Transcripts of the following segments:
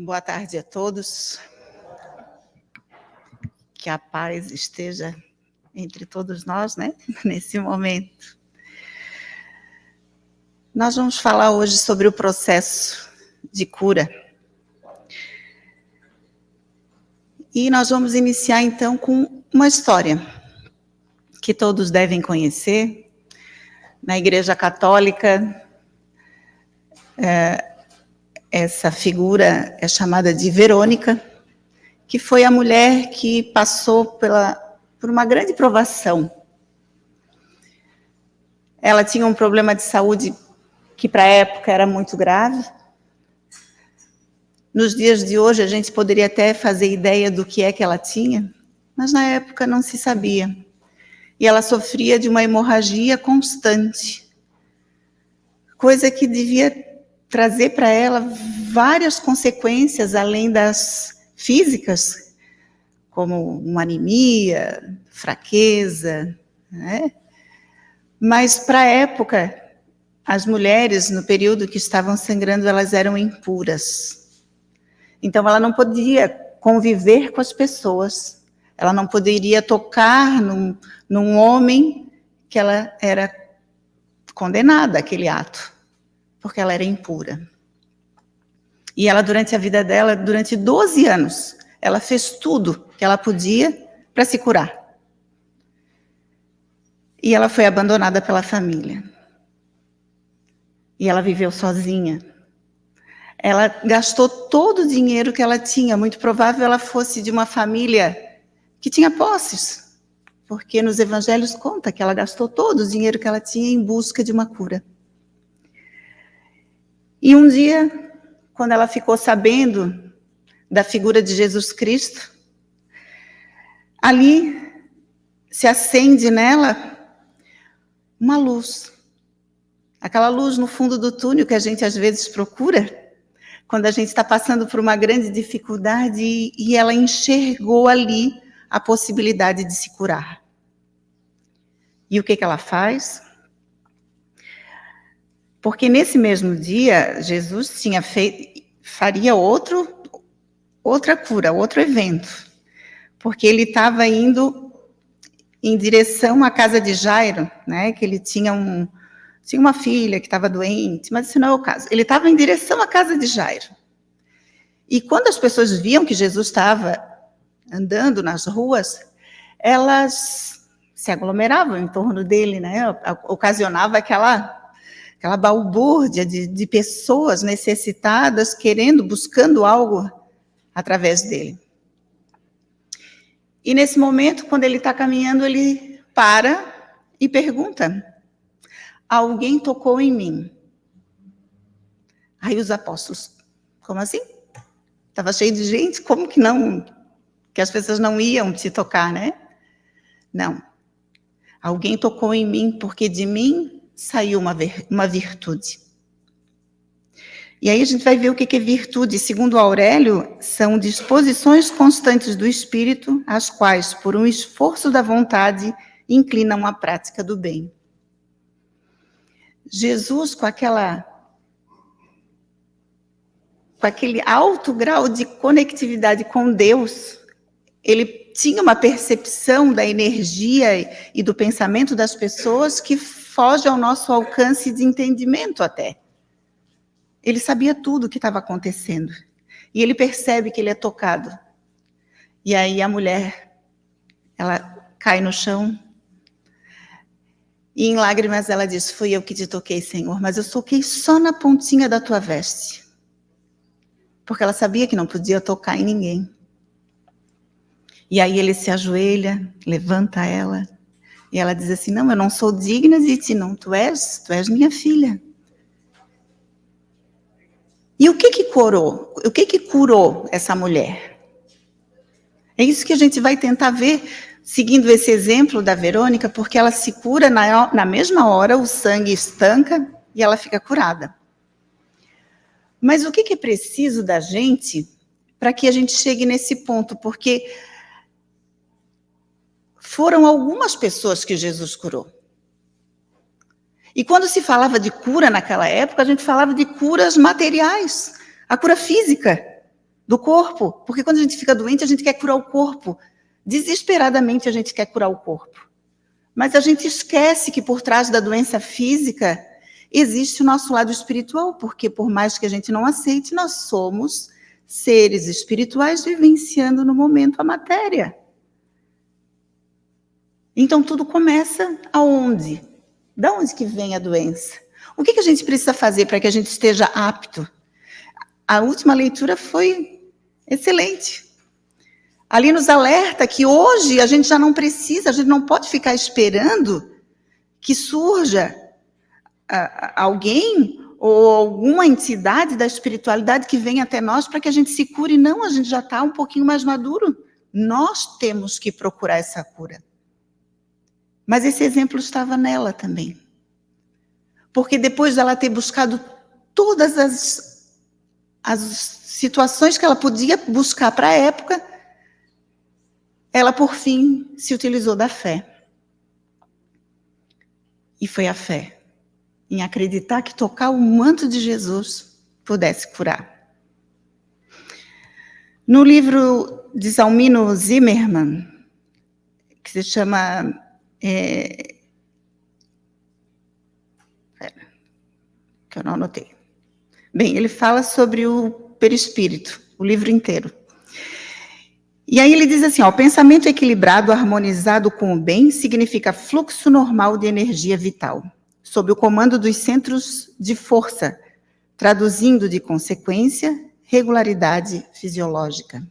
Boa tarde a todos. Que a paz esteja entre todos nós, né? Nesse momento. Nós vamos falar hoje sobre o processo de cura. E nós vamos iniciar, então, com uma história que todos devem conhecer. Na Igreja Católica, essa figura é chamada de Verônica, que foi a mulher que passou por uma grande provação. Ela tinha um problema de saúde que para a época era muito grave. Nos dias de hoje a gente poderia até fazer ideia do que é que ela tinha, mas na época não se sabia. E ela sofria de uma hemorragia constante, coisa que devia trazer para ela várias consequências, além das físicas, como uma anemia, fraqueza, né? Mas para a época, as mulheres, no período que estavam sangrando, elas eram impuras. Então, ela não podia conviver com as pessoas, ela não poderia tocar num homem que ela era condenada àquele ato, porque ela era impura. E ela, durante a vida dela, durante 12 anos, ela fez tudo que ela podia para se curar. E ela foi abandonada pela família. E ela viveu sozinha. Ela gastou todo o dinheiro que ela tinha. Muito provável ela fosse de uma família que tinha posses, porque nos evangelhos conta que ela gastou todo o dinheiro que ela tinha em busca de uma cura. E um dia, quando ela ficou sabendo da figura de Jesus Cristo, ali se acende nela uma luz. Aquela luz no fundo do túnel que a gente às vezes procura, quando a gente está passando por uma grande dificuldade, e ela enxergou ali a possibilidade de se curar. E o que ela faz? Porque nesse mesmo dia, Jesus faria outra cura, outro evento. Porque ele estava indo em direção à casa de Jairo, né? Que ele tinha uma filha que estava doente, mas isso não é o caso. Ele estava em direção à casa de Jairo. E quando as pessoas viam que Jesus estava andando nas ruas, elas se aglomeravam em torno dele, né? Ocasionava aquela balbúrdia de pessoas necessitadas, buscando algo através dele. E nesse momento, quando ele está caminhando, ele para e pergunta: alguém tocou em mim? Aí os apóstolos: como assim? Estava cheio de gente, como que não? Que as pessoas não iam te tocar, né? Não. Alguém tocou em mim, porque de mim saiu uma virtude. E aí a gente vai ver o que é virtude. Segundo Aurélio, são disposições constantes do espírito, as quais, por um esforço da vontade, inclinam à prática do bem. Jesus, com aquele alto grau de conectividade com Deus, ele tinha uma percepção da energia e do pensamento das pessoas que foge ao nosso alcance de entendimento até. Ele sabia tudo o que estava acontecendo. E ele percebe que ele é tocado. E aí a mulher, ela cai no chão. E em lágrimas ela diz: fui eu que te toquei, Senhor, mas eu toquei só na pontinha da tua veste. Porque ela sabia que não podia tocar em ninguém. E aí ele se ajoelha, levanta ela. E ela diz assim: não, eu não sou digna de ti, não. Tu és minha filha. E o que curou? O que curou essa mulher? É isso que a gente vai tentar ver, seguindo esse exemplo da Verônica, porque ela se cura na mesma hora, o sangue estanca e ela fica curada. Mas o que é preciso da gente para que a gente chegue nesse ponto? Porque foram algumas pessoas que Jesus curou. E quando se falava de cura naquela época, a gente falava de curas materiais, a cura física, do corpo, porque quando a gente fica doente, a gente quer curar o corpo. Desesperadamente a gente quer curar o corpo. Mas a gente esquece que por trás da doença física existe o nosso lado espiritual, porque por mais que a gente não aceite, nós somos seres espirituais vivenciando no momento a matéria. Então tudo começa aonde? Da onde que vem a doença? O que a gente precisa fazer para que a gente esteja apto? A última leitura foi excelente. Ali nos alerta que hoje a gente já não precisa, a gente não pode ficar esperando que surja alguém ou alguma entidade da espiritualidade que venha até nós para que a gente se cure. Não, a gente já está um pouquinho mais maduro. Nós temos que procurar essa cura. Mas esse exemplo estava nela também. Porque depois dela ter buscado todas as situações que ela podia buscar para a época, ela, por fim, se utilizou da fé. E foi a fé em acreditar que tocar o manto de Jesus pudesse curar. No livro de Zalmino Zimmermann, que se chama... que eu não anotei. Bem, ele fala sobre o perispírito, o livro inteiro. E aí ele diz assim, ó, o pensamento equilibrado, harmonizado com o bem, significa fluxo normal de energia vital, sob o comando dos centros de força, traduzindo de consequência, regularidade fisiológica.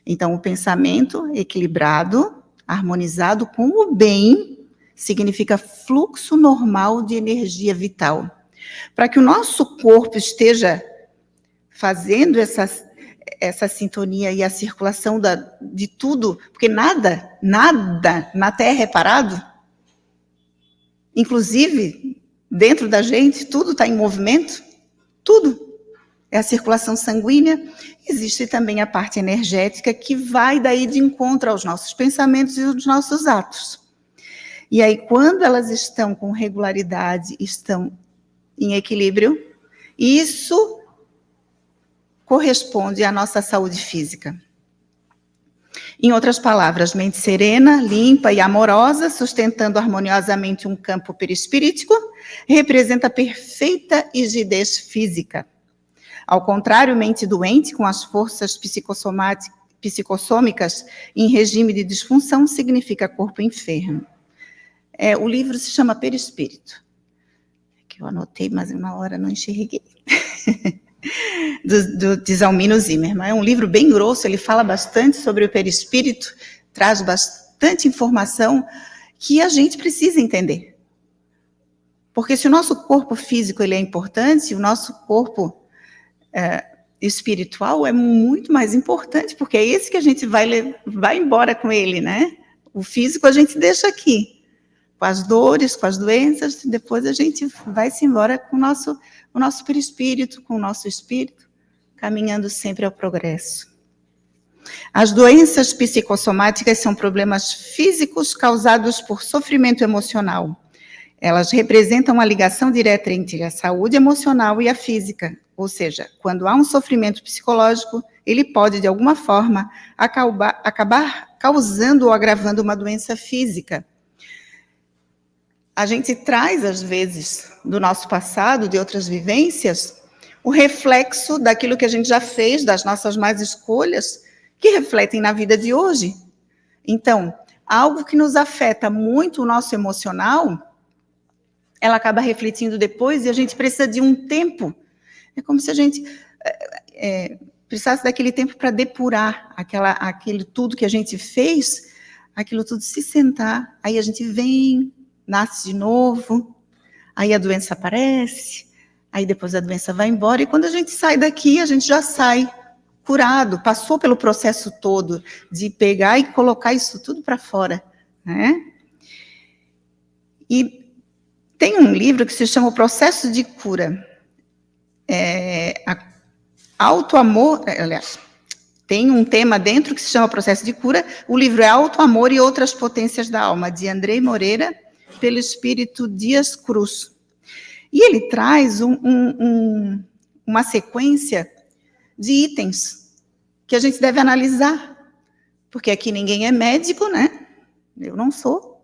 Então, o pensamento equilibrado, harmonizado com o bem, significa fluxo normal de energia vital. Para que o nosso corpo esteja fazendo essa sintonia e a circulação de tudo, porque nada na Terra é parado, inclusive dentro da gente, tudo está em movimento, tudo. É a circulação sanguínea, existe também a parte energética que vai daí de encontro aos nossos pensamentos e aos nossos atos. E aí, quando elas estão com regularidade, estão em equilíbrio, isso corresponde à nossa saúde física. Em outras palavras, mente serena, limpa e amorosa, sustentando harmoniosamente um campo perispirítico, representa perfeita rigidez física. Ao contrário, mente doente, com as forças psicossômicas em regime de disfunção, significa corpo enfermo. O livro se chama Perispírito, que eu anotei, mas na hora não enxerguei. de Zalmino Zimmermann. É um livro bem grosso, ele fala bastante sobre o perispírito, traz bastante informação que a gente precisa entender. Porque se o nosso corpo físico ele é importante, o nosso corpo espiritual é muito mais importante, porque é esse que a gente vai embora com ele, né? O físico a gente deixa aqui, com as dores, com as doenças, depois a gente vai-se embora com o nosso perispírito, com o nosso espírito, caminhando sempre ao progresso. As doenças psicossomáticas são problemas físicos causados por sofrimento emocional. Elas representam uma ligação direta entre a saúde emocional e a física, ou seja, quando há um sofrimento psicológico, ele pode, de alguma forma, acabar causando ou agravando uma doença física. A gente traz, às vezes, do nosso passado, de outras vivências, o reflexo daquilo que a gente já fez, das nossas más escolhas, que refletem na vida de hoje. Então, algo que nos afeta muito o nosso emocional, ela acaba refletindo depois e a gente precisa de um tempo. É como se a gente precisasse daquele tempo para depurar aquele tudo que a gente fez, aquilo tudo se sentar, aí a gente vem, nasce de novo, aí a doença aparece, aí depois a doença vai embora, e quando a gente sai daqui, a gente já sai curado, passou pelo processo todo de pegar e colocar isso tudo para fora, né? E tem um livro que se chama O Processo de Cura. Autoamor, aliás, tem um tema dentro que se chama Processo de Cura. O livro é Autoamor e Outras Potências da Alma, de Andrei Moreira, pelo Espírito Dias Cruz. E ele traz uma sequência de itens que a gente deve analisar, porque aqui ninguém é médico, né? Eu não sou,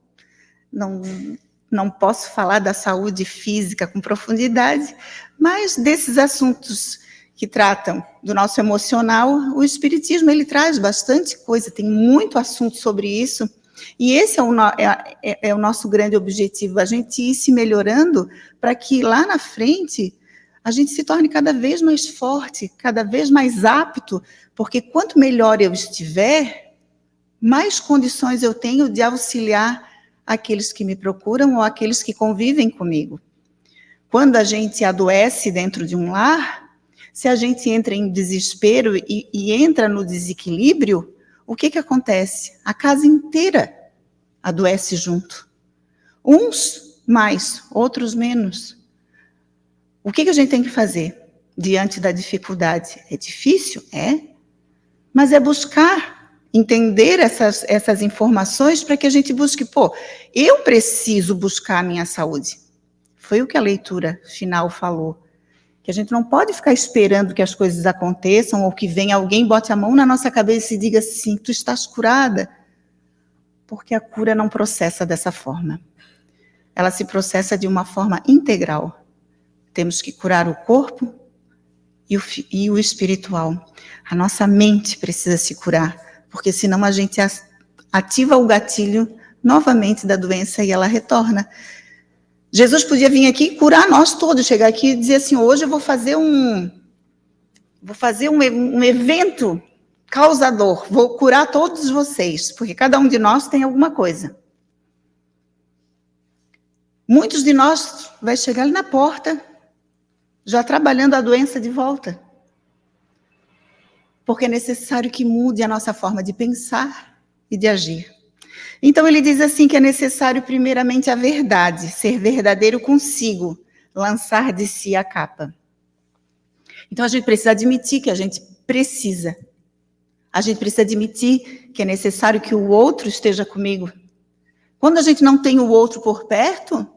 não posso falar da saúde física com profundidade, mas desses assuntos que tratam do nosso emocional, o Espiritismo ele traz bastante coisa, tem muito assunto sobre isso, e esse é o nosso grande objetivo, a gente ir se melhorando para que lá na frente a gente se torne cada vez mais forte, cada vez mais apto, porque quanto melhor eu estiver, mais condições eu tenho de auxiliar aqueles que me procuram ou aqueles que convivem comigo. Quando a gente adoece dentro de um lar, se a gente entra em desespero e entra no desequilíbrio, o que acontece? A casa inteira adoece junto. Uns mais, outros menos. O que a gente tem que fazer diante da dificuldade? É difícil? É. Mas é buscar entender essas informações para que a gente busque, eu preciso buscar a minha saúde. Foi o que a leitura final falou. Que a gente não pode ficar esperando que as coisas aconteçam ou que venha alguém, bote a mão na nossa cabeça e diga assim, tu estás curada. Porque a cura não processa dessa forma. Ela se processa de uma forma integral. Temos que curar o corpo e o espiritual. A nossa mente precisa se curar, porque senão a gente ativa o gatilho novamente da doença e ela retorna. Jesus podia vir aqui e curar nós todos, chegar aqui e dizer assim, hoje eu vou fazer um evento causador, vou curar todos vocês, porque cada um de nós tem alguma coisa. Muitos de nós vai chegar ali na porta, já trabalhando a doença de volta. Porque é necessário que mude a nossa forma de pensar e de agir. Então ele diz assim que é necessário primeiramente a verdade, ser verdadeiro consigo, lançar de si a capa. Então a gente precisa admitir que a gente precisa. A gente precisa admitir que é necessário que o outro esteja comigo. Quando a gente não tem o outro por perto,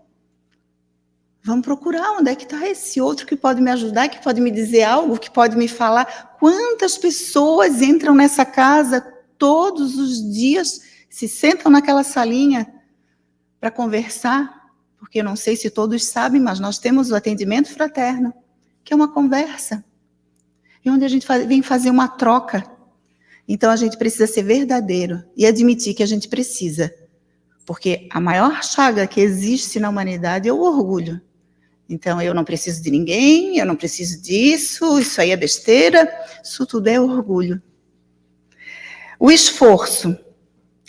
vamos procurar onde é que está esse outro que pode me ajudar, que pode me dizer algo, que pode me falar. Quantas pessoas entram nessa casa todos os dias, se sentam naquela salinha para conversar? Porque eu não sei se todos sabem, mas nós temos o atendimento fraterno, que é uma conversa, e onde a gente vem fazer uma troca. Então a gente precisa ser verdadeiro e admitir que a gente precisa. Porque a maior chaga que existe na humanidade é o orgulho. Então, eu não preciso de ninguém, eu não preciso disso, isso aí é besteira, isso tudo é orgulho. O esforço.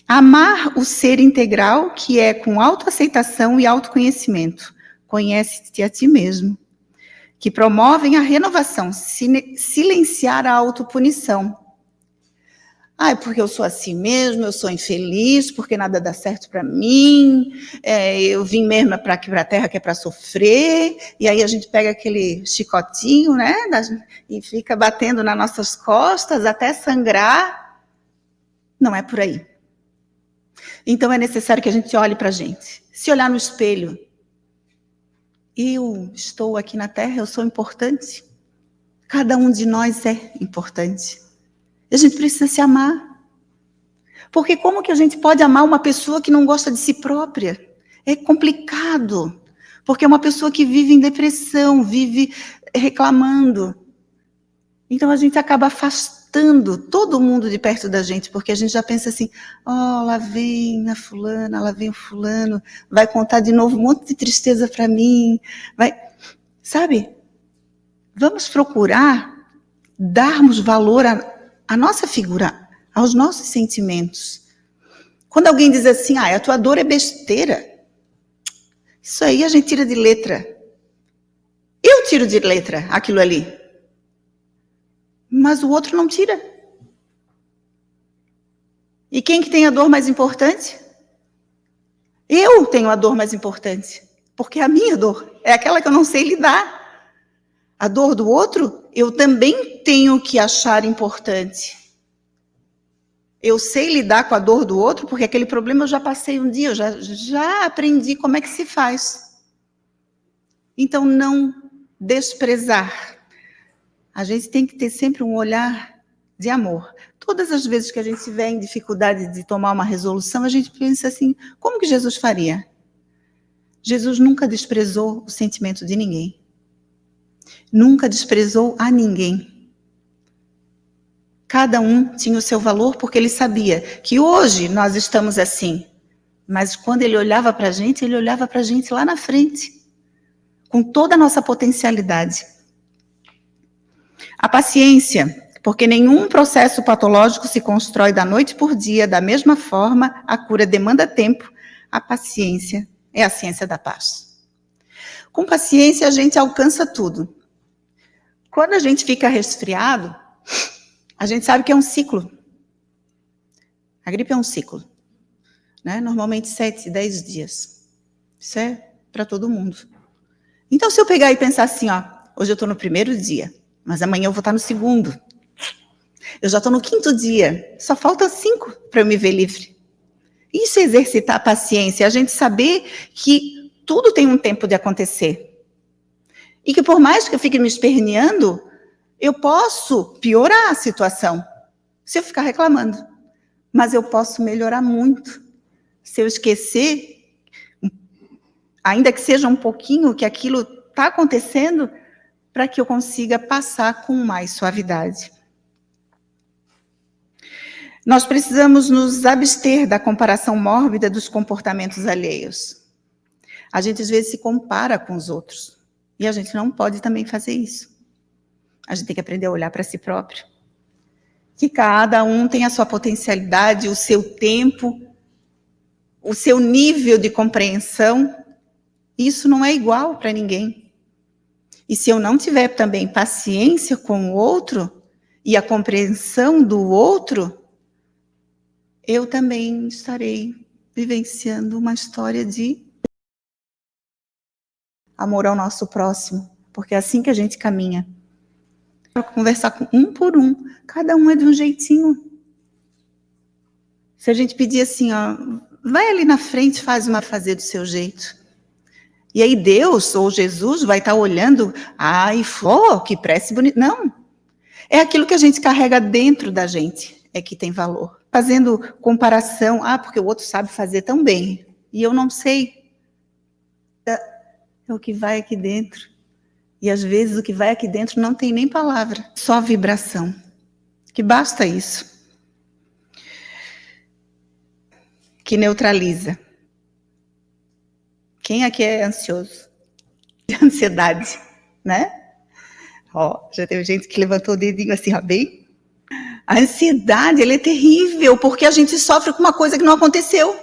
Amar o ser integral, que é com autoaceitação e autoconhecimento. Conhece-te a ti mesmo. Que promovem a renovação, silenciar a autopunição. É porque eu sou assim mesmo, eu sou infeliz, porque nada dá certo para mim, eu vim mesmo para aqui para a Terra que é para sofrer, e aí a gente pega aquele chicotinho, né, e fica batendo nas nossas costas até sangrar. Não é por aí. Então é necessário que a gente olhe para a gente. Se olhar no espelho, eu estou aqui na Terra, eu sou importante. Cada um de nós é importante. A gente precisa se amar. Porque como que a gente pode amar uma pessoa que não gosta de si própria? É complicado. Porque é uma pessoa que vive em depressão, vive reclamando. Então a gente acaba afastando todo mundo de perto da gente, porque a gente já pensa assim, lá vem a fulana, lá vem o fulano, vai contar de novo um monte de tristeza para mim. Sabe? Vamos procurar darmos valor a nossa figura, aos nossos sentimentos. Quando alguém diz assim, a tua dor é besteira, isso aí a gente tira de letra. Eu tiro de letra aquilo ali. Mas o outro não tira. E quem que tem a dor mais importante? Eu tenho a dor mais importante. Porque a minha dor é aquela que eu não sei lidar. A dor do outro, eu também tenho que achar importante. Eu sei lidar com a dor do outro, porque aquele problema eu já passei um dia, eu já aprendi como é que se faz. Então, não desprezar. A gente tem que ter sempre um olhar de amor. Todas as vezes que a gente tiver em dificuldade de tomar uma resolução, a gente pensa assim, como que Jesus faria? Jesus nunca desprezou o sentimento de ninguém. Nunca desprezou a ninguém. Cada um tinha o seu valor, porque ele sabia que hoje nós estamos assim. Mas quando ele olhava para a gente, ele olhava para a gente lá na frente, com toda a nossa potencialidade. A paciência, porque nenhum processo patológico se constrói da noite por dia, da mesma forma, a cura demanda tempo, a paciência é a ciência da paz. Com paciência a gente alcança tudo. Quando a gente fica resfriado, a gente sabe que é um ciclo. A gripe é um ciclo, né? Normalmente 7, 10 dias. Isso é para todo mundo. Então, se eu pegar e pensar assim, ó, hoje eu estou no primeiro dia, mas amanhã eu vou estar no segundo. Eu já estou no 5º dia, só falta 5 para eu me ver livre. Isso é exercitar a paciência, a gente saber que tudo tem um tempo de acontecer. E que por mais que eu fique me esperneando, eu posso piorar a situação, se eu ficar reclamando. Mas eu posso melhorar muito, se eu esquecer, ainda que seja um pouquinho, que aquilo está acontecendo, para que eu consiga passar com mais suavidade. Nós precisamos nos abster da comparação mórbida dos comportamentos alheios. A gente às vezes se compara com os outros, e a gente não pode também fazer isso. A gente tem que aprender a olhar para si próprio. Que cada um tem a sua potencialidade, o seu tempo, o seu nível de compreensão. Isso não é igual para ninguém. E se eu não tiver também paciência com o outro e a compreensão do outro, eu também estarei vivenciando uma história de amor ao nosso próximo, porque é assim que a gente caminha. Para conversar com um por um, cada um é de um jeitinho. Se a gente pedir assim, ó, vai ali na frente, fazer do seu jeito. E aí Deus ou Jesus vai estar olhando, ai, que prece bonito. Não, é aquilo que a gente carrega dentro da gente, é que tem valor. Fazendo comparação, porque o outro sabe fazer tão bem, e eu não sei. É o que vai aqui dentro. E às vezes o que vai aqui dentro não tem nem palavra, só vibração. Que basta isso. Que neutraliza. Quem aqui é ansioso? De ansiedade, né? Já teve gente que levantou o dedinho assim, bem. A ansiedade, ela é terrível, porque a gente sofre com uma coisa que não aconteceu.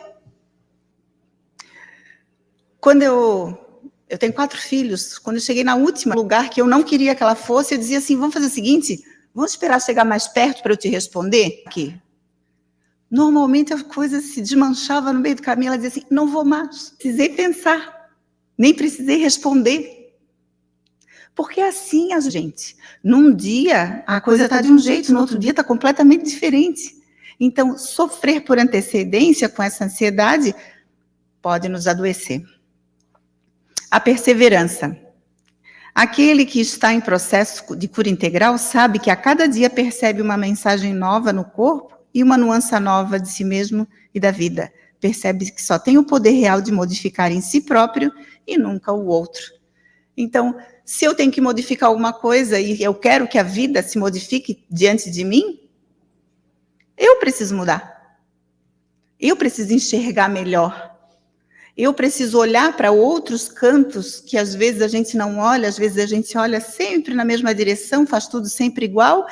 Quando eu tenho 4 filhos, quando eu cheguei na última lugar que eu não queria que ela fosse, eu dizia assim, vamos fazer o seguinte, vamos esperar chegar mais perto para eu te responder? Aqui. Normalmente a coisa se desmanchava no meio do caminho, ela dizia assim, não vou mais, precisei pensar, nem precisei responder. Porque é assim a gente, num dia a coisa está de um jeito, no outro dia está completamente diferente. Então, sofrer por antecedência com essa ansiedade pode nos adoecer. A perseverança. Aquele que está em processo de cura integral sabe que a cada dia percebe uma mensagem nova no corpo e uma nuance nova de si mesmo e da vida. Percebe que só tem o poder real de modificar em si próprio e nunca o outro. Então, se eu tenho que modificar alguma coisa e eu quero que a vida se modifique diante de mim, eu preciso mudar. Eu preciso enxergar melhor. Eu preciso olhar para outros cantos que às vezes a gente não olha, às vezes a gente olha sempre na mesma direção, faz tudo sempre igual.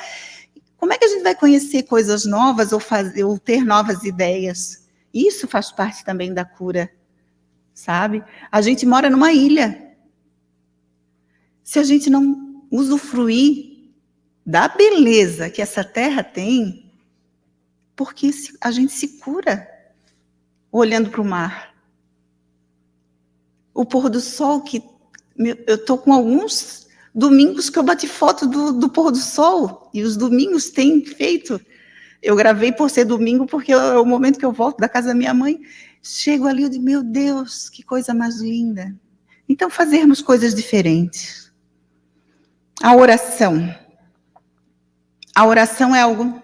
Como é que a gente vai conhecer coisas novas ou ter novas ideias? Isso faz parte também da cura, sabe? A gente mora numa ilha. Se a gente não usufruir da beleza que essa terra tem, porque a gente se cura olhando para o mar. O pôr do sol, que eu estou com alguns domingos que eu bati foto do pôr do sol, e os domingos têm feito. Eu gravei por ser domingo, porque é o momento que eu volto da casa da minha mãe. Chego ali, eu digo, meu Deus, que coisa mais linda. Então, fazermos coisas diferentes. A oração. A oração é algo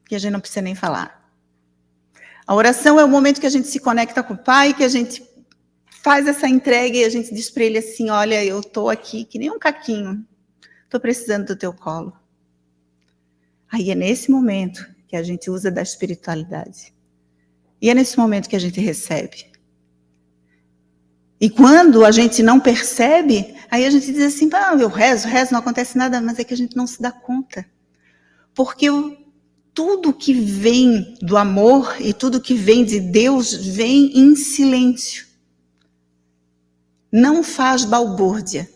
que a gente não precisa nem falar. A oração é o momento que a gente se conecta com o Pai, que a gente faz essa entrega e a gente diz para Ele assim, olha, eu estou aqui que nem um caquinho, estou precisando do teu colo. Aí é nesse momento que a gente usa da espiritualidade. E é nesse momento que a gente recebe. E quando a gente não percebe, aí a gente diz assim, eu rezo, não acontece nada, mas é que a gente não se dá conta. Porque tudo que vem do amor e tudo que vem de Deus vem em silêncio. Não faz balbúrdia.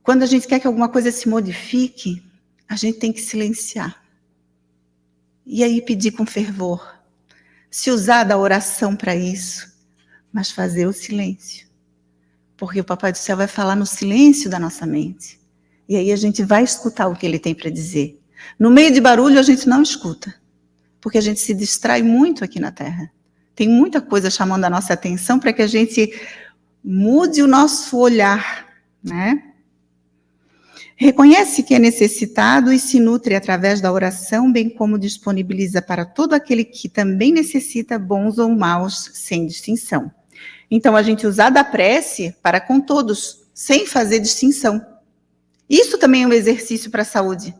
Quando a gente quer que alguma coisa se modifique, a gente tem que silenciar. E aí pedir com fervor. Se usar da oração para isso, mas fazer o silêncio. Porque o Papai do Céu vai falar no silêncio da nossa mente. E aí a gente vai escutar o que Ele tem para dizer. No meio de barulho a gente não escuta. Porque a gente se distrai muito aqui na Terra. Tem muita coisa chamando a nossa atenção para que a gente mude o nosso olhar, né? Reconhece que é necessitado e se nutre através da oração, bem como disponibiliza para todo aquele que também necessita, bons ou maus, sem distinção. Então, a gente usar da prece para com todos, sem fazer distinção. Isso também é um exercício para a saúde.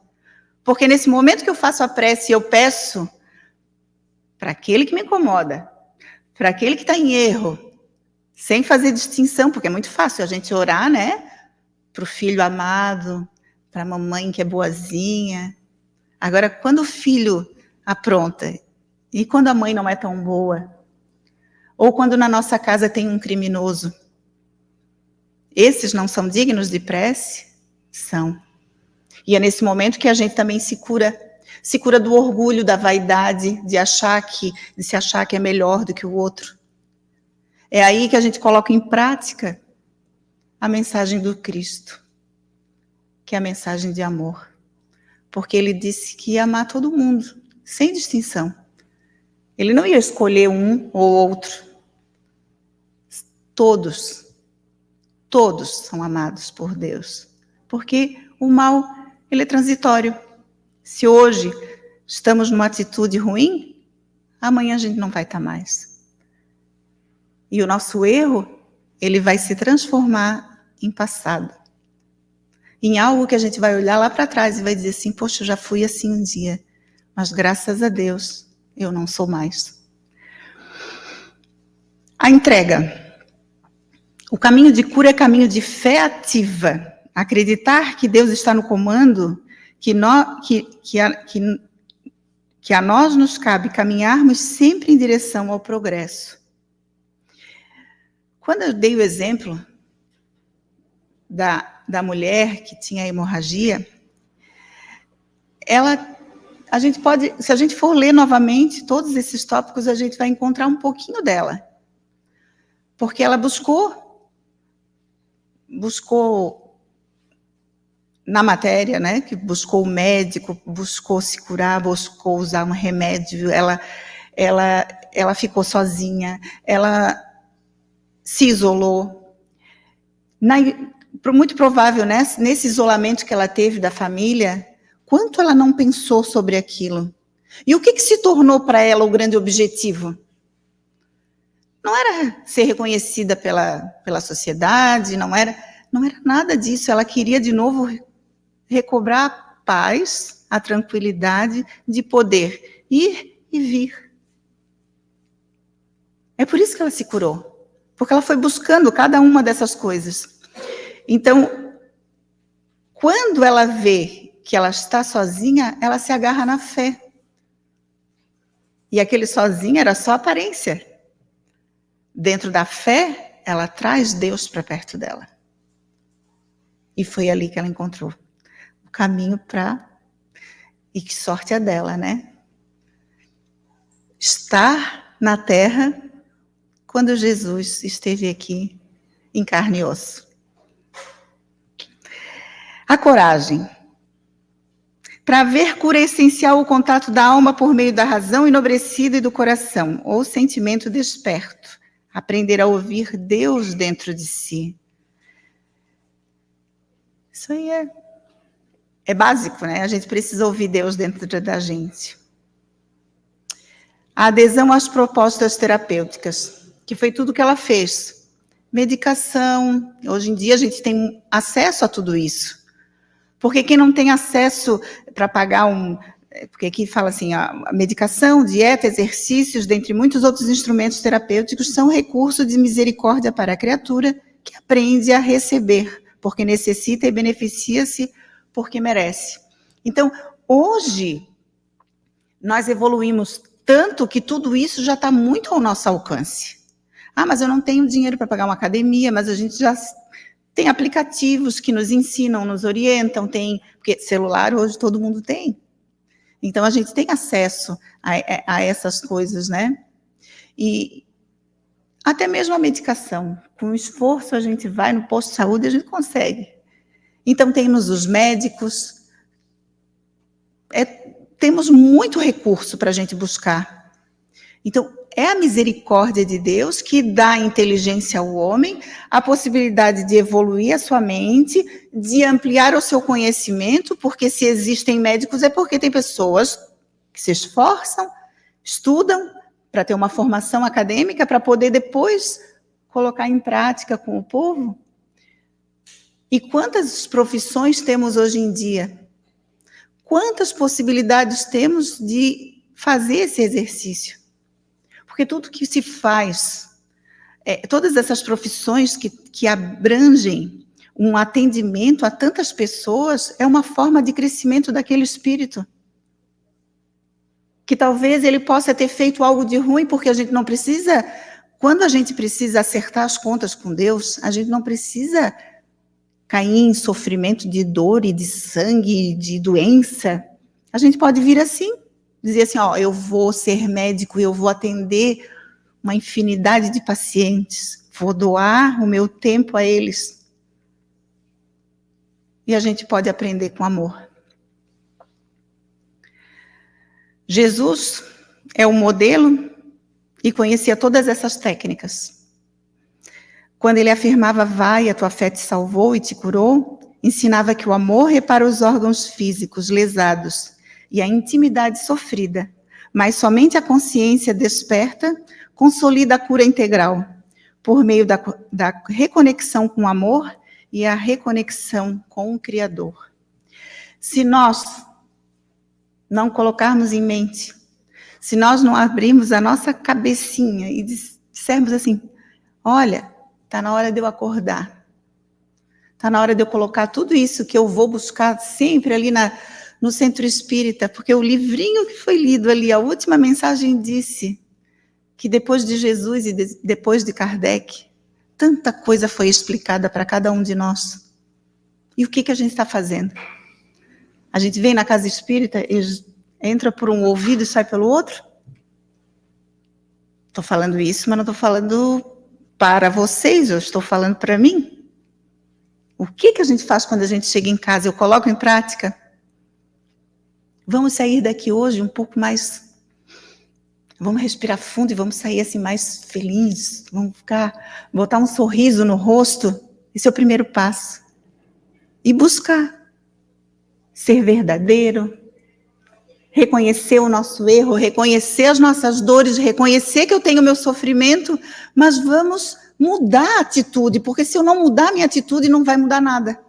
Porque nesse momento que eu faço a prece, eu peço para aquele que me incomoda, para aquele que está em erro, sem fazer distinção, porque é muito fácil a gente orar, né? Para o filho amado, para a mamãe que é boazinha. Agora, quando o filho apronta, e quando a mãe não é tão boa, ou quando na nossa casa tem um criminoso, esses não são dignos de prece? São. E é nesse momento que a gente também se cura do orgulho, da vaidade, de se achar que é melhor do que o outro. É aí que a gente coloca em prática a mensagem do Cristo, que é a mensagem de amor. Porque Ele disse que ia amar todo mundo, sem distinção. Ele não ia escolher um ou outro. Todos são amados por Deus. Porque o mal, ele é transitório. Se hoje estamos numa atitude ruim, amanhã a gente não vai estar mais. E o nosso erro, ele vai se transformar em passado. Em algo que a gente vai olhar lá para trás e vai dizer assim, poxa, eu já fui assim um dia, mas graças a Deus, eu não sou mais. A entrega. O caminho de cura é caminho de fé ativa. Acreditar que Deus está no comando, que a nós nos cabe caminharmos sempre em direção ao progresso. Quando eu dei o exemplo da mulher que tinha hemorragia, a gente pode, se a gente for ler novamente todos esses tópicos, a gente vai encontrar um pouquinho dela. Porque ela buscou na matéria, né, que buscou o médico, buscou se curar, buscou usar um remédio, ela ficou sozinha, ela se isolou. Muito provável, né, nesse isolamento que ela teve da família, quanto ela não pensou sobre aquilo? E o que se tornou para ela o grande objetivo? Não era ser reconhecida pela sociedade, não era nada disso. Ela queria de novo recobrar a paz, a tranquilidade de poder ir e vir. É por isso que ela se curou, porque ela foi buscando cada uma dessas coisas. Então, quando ela vê que ela está sozinha, ela se agarra na fé. E aquele sozinha era só aparência. Dentro da fé, ela traz Deus para perto dela. E foi ali que ela encontrou o caminho para... E que sorte é dela, né? Estar na terra quando Jesus esteve aqui em carne e osso. A coragem. Para ver cura é essencial o contato da alma por meio da razão enobrecida e do coração, ou sentimento desperto. Aprender a ouvir Deus dentro de si. Isso aí é básico, né? A gente precisa ouvir Deus dentro da gente. A adesão às propostas terapêuticas, que foi tudo que ela fez. Medicação, hoje em dia a gente tem acesso a tudo isso. Porque quem não tem acesso para pagar porque aqui fala assim, a medicação, dieta, exercícios, dentre muitos outros instrumentos terapêuticos, são recursos de misericórdia para a criatura que aprende a receber, porque necessita e beneficia-se porque merece. Então, hoje, nós evoluímos tanto que tudo isso já está muito ao nosso alcance. Ah, mas eu não tenho dinheiro para pagar uma academia, mas a gente já tem aplicativos que nos ensinam, nos orientam, porque celular hoje todo mundo tem. Então, a gente tem acesso a essas coisas, né? E até mesmo a medicação. Com esforço, a gente vai no posto de saúde e a gente consegue. Então, temos os médicos, temos muito recurso para a gente buscar. Então, é a misericórdia de Deus que dá inteligência ao homem, a possibilidade de evoluir a sua mente, de ampliar o seu conhecimento, porque se existem médicos é porque tem pessoas que se esforçam, estudam para ter uma formação acadêmica, para poder depois colocar em prática com o povo. E quantas profissões temos hoje em dia? Quantas possibilidades temos de fazer esse exercício? Porque tudo que se faz, todas essas profissões que abrangem um atendimento a tantas pessoas, é uma forma de crescimento daquele espírito. Que talvez ele possa ter feito algo de ruim, porque a gente não precisa, quando a gente precisa acertar as contas com Deus, a gente não precisa cair em sofrimento de dor e de sangue, de doença. A gente pode vir assim, dizer assim, ó, eu vou ser médico, eu vou atender uma infinidade de pacientes, vou doar o meu tempo a eles. E a gente pode aprender com amor. Jesus é o modelo e conhecia todas essas técnicas. Quando ele afirmava, vai, a tua fé te salvou e te curou, ensinava que o amor repara os órgãos físicos lesados e a intimidade sofrida, mas somente a consciência desperta consolida a cura integral, por meio da reconexão com o amor e a reconexão com o Criador. Se nós não colocarmos em mente, se nós não abrirmos a nossa cabecinha e dissermos assim, olha, está na hora de eu acordar, está na hora de eu colocar tudo isso que eu vou buscar sempre ali no centro espírita, porque o livrinho que foi lido ali, a última mensagem disse que depois de Jesus e depois de Kardec, tanta coisa foi explicada para cada um de nós. E o que a gente está fazendo? A gente vem na casa espírita e entra por um ouvido e sai pelo outro? Estou falando isso, mas não estou falando para vocês, eu estou falando para mim. O que a gente faz quando a gente chega em casa? Eu coloco em prática? Vamos sair daqui hoje um pouco mais... Vamos respirar fundo e vamos sair assim mais felizes. Vamos botar um sorriso no rosto. Esse é o primeiro passo. E buscar ser verdadeiro, reconhecer o nosso erro, reconhecer as nossas dores, reconhecer que eu tenho meu sofrimento, mas vamos mudar a atitude, porque se eu não mudar a minha atitude, não vai mudar nada.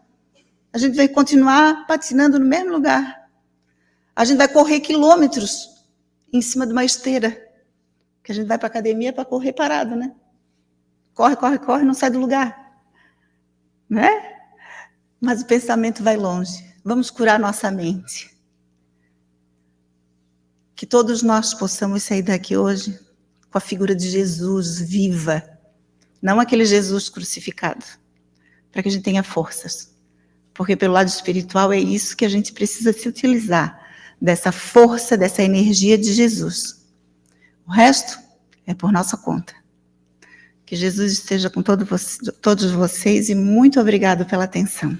A gente vai continuar patinando no mesmo lugar. A gente vai correr quilômetros em cima de uma esteira, que a gente vai para a academia para correr parado, né? Corre, corre, corre, não sai do lugar. Né? Mas o pensamento vai longe. Vamos curar nossa mente. Que todos nós possamos sair daqui hoje com a figura de Jesus viva, não aquele Jesus crucificado, para que a gente tenha forças. Porque pelo lado espiritual é isso que a gente precisa se utilizar, dessa força, dessa energia de Jesus. O resto é por nossa conta. Que Jesus esteja com todos vocês e muito obrigado pela atenção.